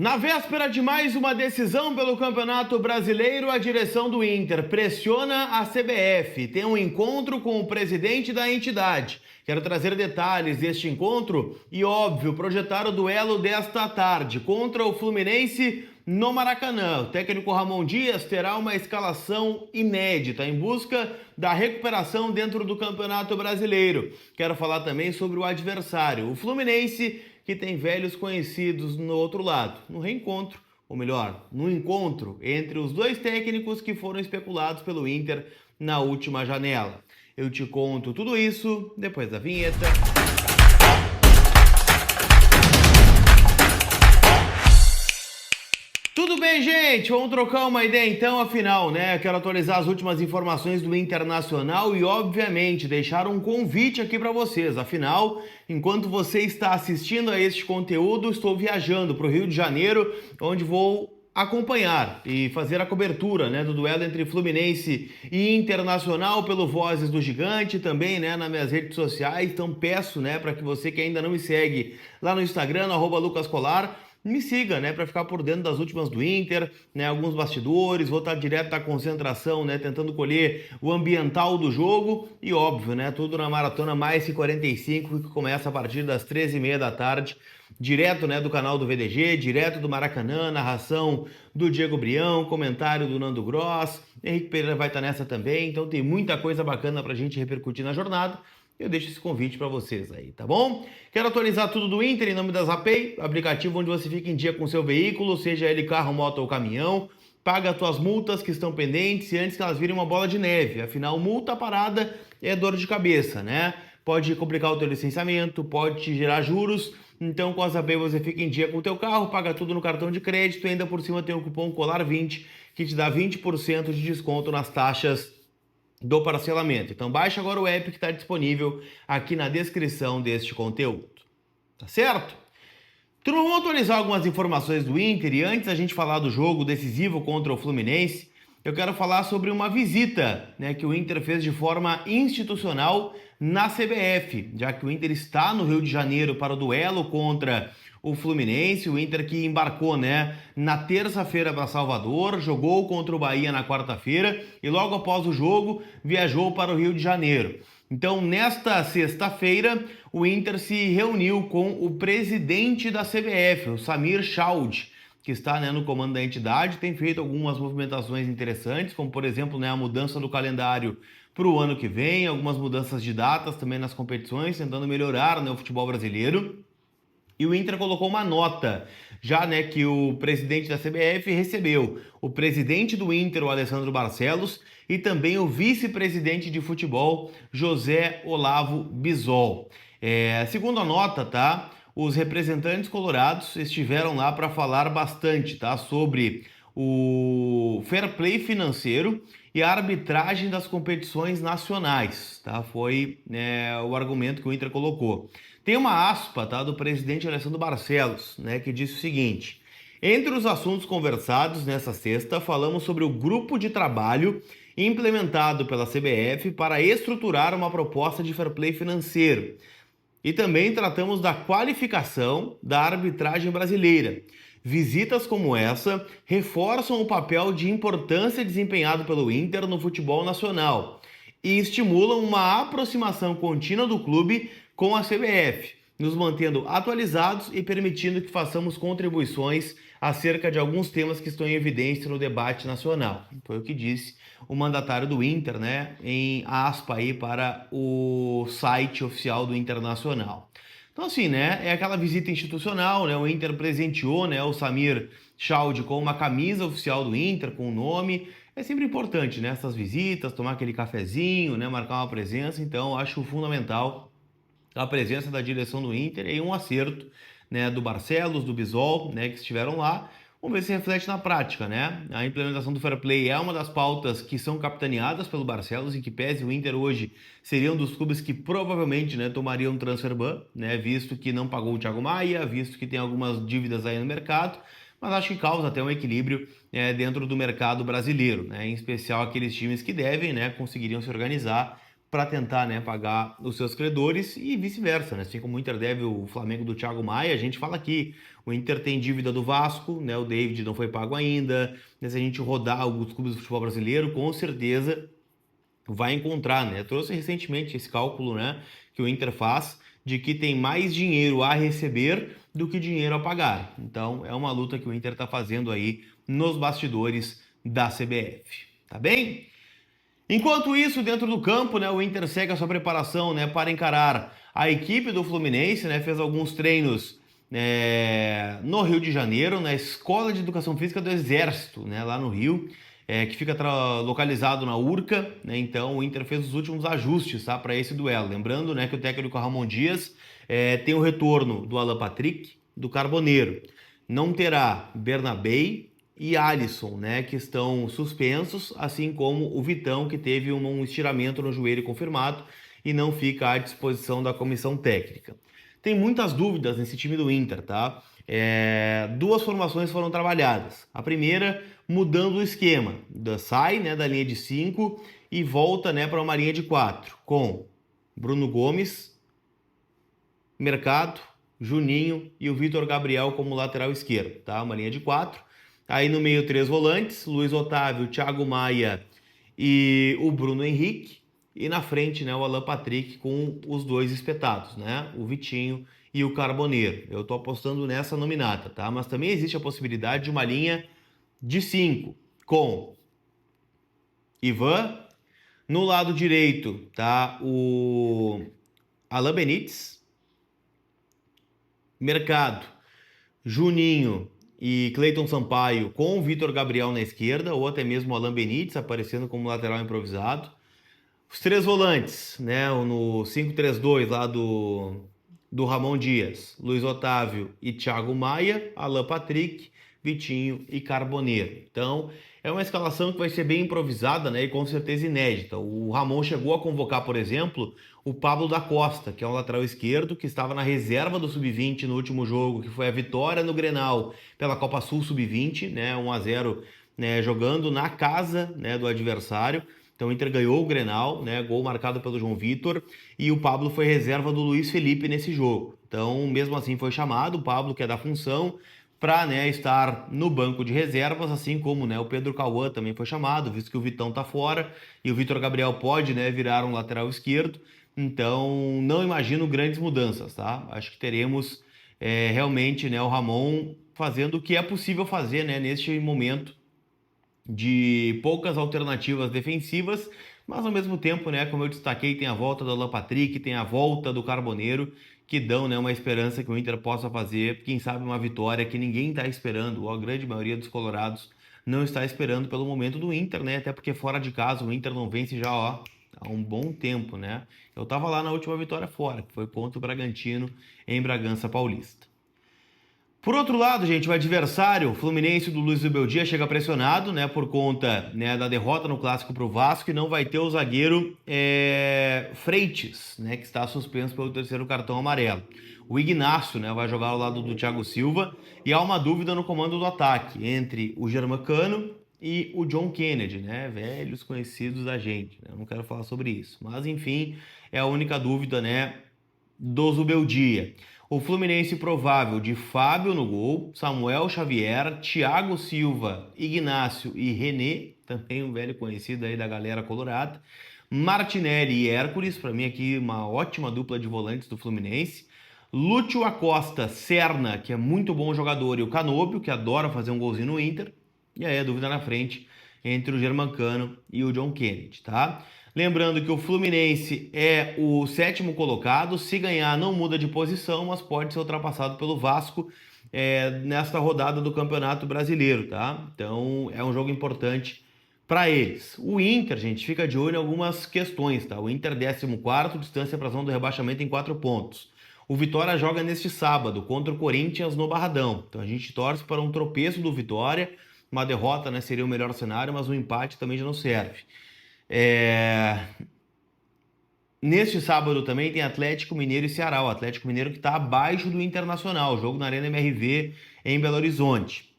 Na véspera de mais uma decisão pelo Campeonato Brasileiro, a direção do Inter pressiona a CBF. Tem um encontro com o presidente da entidade. Quero trazer detalhes deste encontro e, óbvio, projetar o duelo desta tarde contra o Fluminense no Maracanã. O técnico Ramon Dias terá uma escalação inédita em busca da recuperação dentro do Campeonato Brasileiro. Quero falar também sobre o adversário, o Fluminense, que tem velhos conhecidos no outro lado, no reencontro, ou melhor, no encontro entre os dois técnicos que foram especulados pelo Inter na última janela. Eu te conto tudo isso depois da vinheta. Tudo bem, gente? Vamos trocar uma ideia então, afinal, né? Quero atualizar as últimas informações do Internacional e, obviamente, deixar um convite aqui para vocês. Afinal, enquanto você está assistindo a este conteúdo, estou viajando para o Rio de Janeiro, onde vou acompanhar e fazer a cobertura, né, do duelo entre Fluminense e Internacional pelo Vozes do Gigante, também, né, nas minhas redes sociais. Então peço, né, para que você que ainda não me segue lá no Instagram, @lucascolar, me siga, né, para ficar por dentro das últimas do Inter, né, alguns bastidores, vou estar direto da concentração, né, tentando colher o ambiental do jogo e, óbvio, né, tudo na Maratona Mais que 45, que começa a partir das 13h30 da tarde, direto, né, do canal do VDG, direto do Maracanã, narração do Diego Brião, comentário do Nando Gross, Henrique Pereira vai estar nessa também, então tem muita coisa bacana pra gente repercutir na jornada. Eu deixo esse convite para vocês aí, tá bom? Quero atualizar tudo do Inter em nome da Zapay, aplicativo onde você fica em dia com seu veículo, seja ele carro, moto ou caminhão. Paga as tuas multas que estão pendentes e antes que elas virem uma bola de neve. Afinal, multa parada é dor de cabeça, né? Pode complicar o teu licenciamento, pode te gerar juros. Então, com a Zapay você fica em dia com o teu carro, paga tudo no cartão de crédito e ainda por cima tem o cupom COLAR20 que te dá 20% de desconto nas taxas do parcelamento. Então baixa agora o app que está disponível aqui na descrição deste conteúdo. Tá certo? Então vamos atualizar algumas informações do Inter e antes a gente falar do jogo decisivo contra o Fluminense, eu quero falar sobre uma visita, né, que o Inter fez de forma institucional na CBF, já que o Inter está no Rio de Janeiro para o duelo contra o Fluminense, o Inter que embarcou, né, na terça-feira para Salvador, jogou contra o Bahia na quarta-feira e logo após o jogo viajou para o Rio de Janeiro. Então, nesta sexta-feira, o Inter se reuniu com o presidente da CBF, o Samir Chaud, que está, né, no comando da entidade, tem feito algumas movimentações interessantes, como por exemplo, né, a mudança do calendário para o ano que vem, algumas mudanças de datas também nas competições, tentando melhorar, né, o futebol brasileiro. E o Inter colocou uma nota, já, né, que o presidente da CBF recebeu o presidente do Inter, o Alessandro Barcelos, e também o vice-presidente de futebol, José Olavo Bisol. Segundo a nota, tá, os representantes colorados estiveram lá para falar bastante, tá, sobre o fair play financeiro e a arbitragem das competições nacionais, tá? Foi, né, o argumento que o Inter colocou. Tem uma aspa, tá, do presidente Alessandro Barcelos, né, que disse o seguinte: entre os assuntos conversados nessa sexta, falamos sobre o grupo de trabalho implementado pela CBF para estruturar uma proposta de fair play financeiro. E também tratamos da qualificação da arbitragem brasileira. Visitas como essa reforçam o papel de importância desempenhado pelo Inter no futebol nacional e estimulam uma aproximação contínua do clube com a CBF, nos mantendo atualizados e permitindo que façamos contribuições acerca de alguns temas que estão em evidência no debate nacional. Foi o que disse o mandatário do Inter, né, em aspa aí para o site oficial do Internacional. Então assim, né, é aquela visita institucional, né, o Inter presenteou, né, o Samir Chaud com uma camisa oficial do Inter, com o nome. É sempre importante, né, essas visitas, tomar aquele cafezinho, né, marcar uma presença. Então acho fundamental a presença da direção do Inter e um acerto, né, do Barcelos, do Bisol, né, que estiveram lá. Vamos ver se reflete na prática, né? A implementação do fair play é uma das pautas que são capitaneadas pelo Barcelos, em que pese o Inter hoje seria um dos clubes que provavelmente, né, tomariam um transfer ban, né, visto que não pagou o Thiago Maia, visto que tem algumas dívidas aí no mercado, mas acho que causa até um equilíbrio, dentro do mercado brasileiro, né, em especial aqueles times que devem, né, conseguiriam se organizar para tentar, né, pagar os seus credores e vice-versa, né? Assim como o Inter deve o Flamengo do Thiago Maia, a gente fala aqui, o Inter tem dívida do Vasco, né? O David não foi pago ainda, né? Se a gente rodar alguns clubes do futebol brasileiro, com certeza vai encontrar, né? Eu trouxe recentemente esse cálculo, né, que o Inter faz de que tem mais dinheiro a receber do que dinheiro a pagar. Então, é uma luta que o Inter está fazendo aí nos bastidores da CBF, tá bem? Enquanto isso, dentro do campo, né, o Inter segue a sua preparação, né, para encarar a equipe do Fluminense, né, fez alguns treinos no Rio de Janeiro, na Escola de Educação Física do Exército, né, lá no Rio, que fica localizado na Urca, né, então o Inter fez os últimos ajustes, tá, para esse duelo. Lembrando, né, que o técnico Ramon Dias tem o retorno do Alan Patrick, do Carboneiro. Não terá Bernabei e Alisson, né, que estão suspensos, assim como o Vitão, que teve um estiramento no joelho confirmado e não fica à disposição da comissão técnica. Tem muitas dúvidas nesse time do Inter, tá? Duas formações foram trabalhadas. A primeira, mudando o esquema, sai, né, da linha de 5 e volta, né, para uma linha de 4, com Bruno Gomes, Mercado, Juninho e o Vitor Gabriel como lateral esquerdo, tá? Uma linha de 4. Aí no meio, 3 volantes, Luiz Otávio, Thiago Maia e o Bruno Henrique. E na frente, né, o Alan Patrick com os dois espetados, né? O Vitinho e o Carboneiro. Eu tô apostando nessa nominata, tá? Mas também existe a possibilidade de uma linha de 5 com Ivan. No lado direito, tá? O Alan Benítez. Mercado, Juninho e Cleiton Sampaio com o Vitor Gabriel na esquerda, ou até mesmo o Alan Benítez aparecendo como lateral improvisado. Os 3 volantes, né, no 5-3-2 lá do Ramon Dias, Luiz Otávio e Thiago Maia, Alan Patrick, Vitinho e Carboneiro. Então, é uma escalação que vai ser bem improvisada, né, e com certeza inédita. O Ramon chegou a convocar, por exemplo, o Pablo da Costa, que é um lateral esquerdo que estava na reserva do Sub-20 no último jogo, que foi a vitória no Grenal pela Copa Sul Sub-20, né, 1-0, né, jogando na casa, né, do adversário. Então o Inter ganhou o Grenal, né, gol marcado pelo João Vitor, e o Pablo foi reserva do Luiz Felipe nesse jogo. Então, mesmo assim, foi chamado o Pablo, que é da função, para, né, estar no banco de reservas, assim como, né, o Pedro Cauã também foi chamado, visto que o Vitão tá fora e o Vitor Gabriel pode, né, virar um lateral esquerdo. Então, não imagino grandes mudanças, tá? Acho que teremos realmente, né, o Ramon fazendo o que é possível fazer, né, neste momento de poucas alternativas defensivas, mas ao mesmo tempo, né, como eu destaquei, tem a volta do Alan Patrick, tem a volta do Carboneiro, que dão, né, uma esperança que o Inter possa fazer, quem sabe uma vitória que ninguém está esperando, ou a grande maioria dos colorados não está esperando pelo momento do Inter, né, até porque fora de casa o Inter não vence já, ó, há um bom tempo, né. Eu tava lá na última vitória fora, que foi contra o Bragantino em Bragança Paulista. Por outro lado, gente, o adversário, o Fluminense do Luiz Beldia, chega pressionado, né, por conta, né, da derrota no Clássico para o Vasco, e não vai ter o zagueiro Freitas, né, que está suspenso pelo 3º cartão amarelo. O Ignacio, né, vai jogar ao lado do Thiago Silva, e há uma dúvida no comando do ataque entre o Germancano e o John Kennedy, né, velhos conhecidos da gente, né, eu não quero falar sobre isso, mas enfim, é a única dúvida, né, do Zubeldia. O Fluminense provável de Fábio no gol, Samuel Xavier, Thiago Silva, Ignacio e René, também um velho conhecido aí da galera colorada, Martinelli e Hércules, para mim aqui uma ótima dupla de volantes do Fluminense, Lúcio Acosta, Serna, que é muito bom jogador, e o Canóbio, que adora fazer um golzinho no Inter, e aí a dúvida na frente entre o Germancano e o John Kennedy, tá? Lembrando que o Fluminense é o 7º colocado, se ganhar não muda de posição, mas pode ser ultrapassado pelo Vasco nesta rodada do Campeonato Brasileiro, tá? Então é um jogo importante para eles. O Inter, gente, fica de olho em algumas questões, tá? O Inter 14º, distância para a zona do rebaixamento em 4 pontos. O Vitória joga neste sábado contra o Corinthians no Barradão. Então a gente torce para um tropeço do Vitória, uma derrota, né, seria o melhor cenário, mas um empate também já não serve. Neste sábado também tem Atlético Mineiro e Ceará. O Atlético Mineiro que está abaixo do Internacional, jogo na Arena MRV em Belo Horizonte.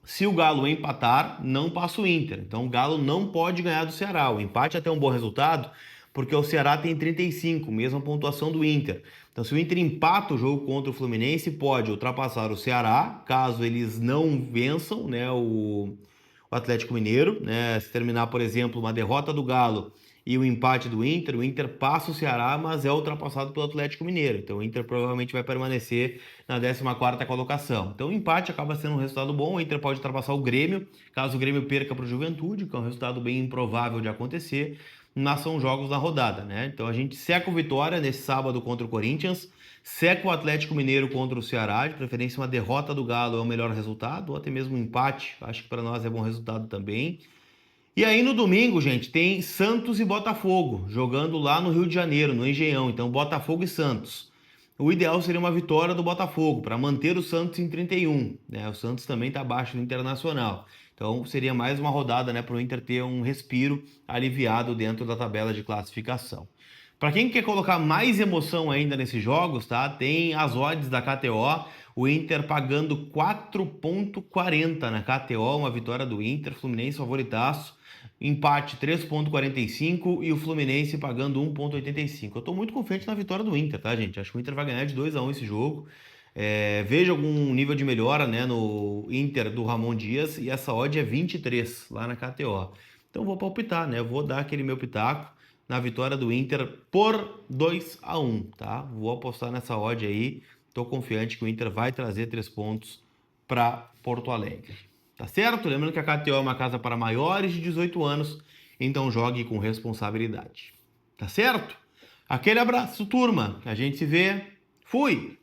Se o Galo empatar, não passa o Inter. Então o Galo não pode ganhar do Ceará. O empate é até um bom resultado, porque o Ceará tem 35, mesma pontuação do Inter. Então, se o Inter empata o jogo contra o Fluminense, pode ultrapassar o Ceará, caso eles não vençam, né, o Atlético Mineiro, né? Se terminar, por exemplo, uma derrota do Galo e o empate do Inter, o Inter passa o Ceará, mas é ultrapassado pelo Atlético Mineiro. Então o Inter provavelmente vai permanecer na 14ª colocação. Então o empate acaba sendo um resultado bom, o Inter pode ultrapassar o Grêmio, caso o Grêmio perca para o Juventude, que é um resultado bem improvável de acontecer, mas são jogos da rodada, né? Então a gente seca o Vitória nesse sábado contra o Corinthians, seca o Atlético Mineiro contra o Ceará, de preferência uma derrota do Galo é o melhor resultado, ou até mesmo um empate, acho que para nós é bom resultado também. E aí no domingo, gente, tem Santos e Botafogo, jogando lá no Rio de Janeiro, no Engenhão. Então, Botafogo e Santos. O ideal seria uma vitória do Botafogo, para manter o Santos em 31, né? O Santos também está abaixo do Internacional. Então, seria mais uma rodada, né, para o Inter ter um respiro aliviado dentro da tabela de classificação. Para quem quer colocar mais emoção ainda nesses jogos, tá? Tem as odds da KTO, o Inter pagando 4,40 na KTO, uma vitória do Inter, Fluminense favoritaço. Empate 3,45 e o Fluminense pagando 1,85. Eu tô muito confiante na vitória do Inter, tá, gente? Acho que o Inter vai ganhar de 2-1 esse jogo. Vejo algum nível de melhora, né, no Inter do Ramon Dias e essa odd é 23 lá na KTO. Então vou palpitar, né? Vou dar aquele meu pitaco na vitória do Inter por 2-1, tá? Vou apostar nessa odd aí. Tô confiante que o Inter vai trazer 3 pontos para Porto Alegre. Tá certo? Lembrando que a KTO é uma casa para maiores de 18 anos, então jogue com responsabilidade. Tá certo? Aquele abraço, turma. A gente se vê. Fui!